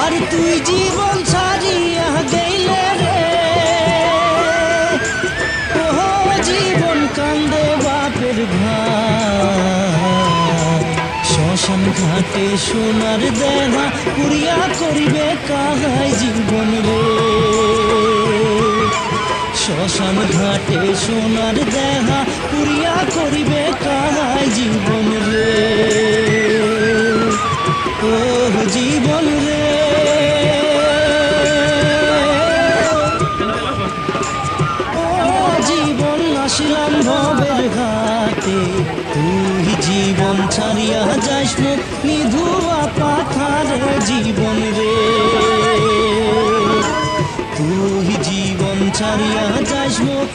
আর তুই জীবন ছাড়িয়া গেলে রে, ও জীবন কান্দে বাপের ভাই। শ্মশান ঘাটে সোনার দেহা পুরিয়া করিবে কাহাই জীবন রে। শ্মশান ঘাটে সোনার দেহা পুরিয়া করিবে কাহাই জীবন রে। ও জীবন রে, ও জীবন আসিলাম ভবের ঘাটে, তুই জীবন ছাড়িয়া যাস মুখ নিধুয়া পাথারে জীবন রে। তুই জীবন ছাড়িয়া যাস মুখ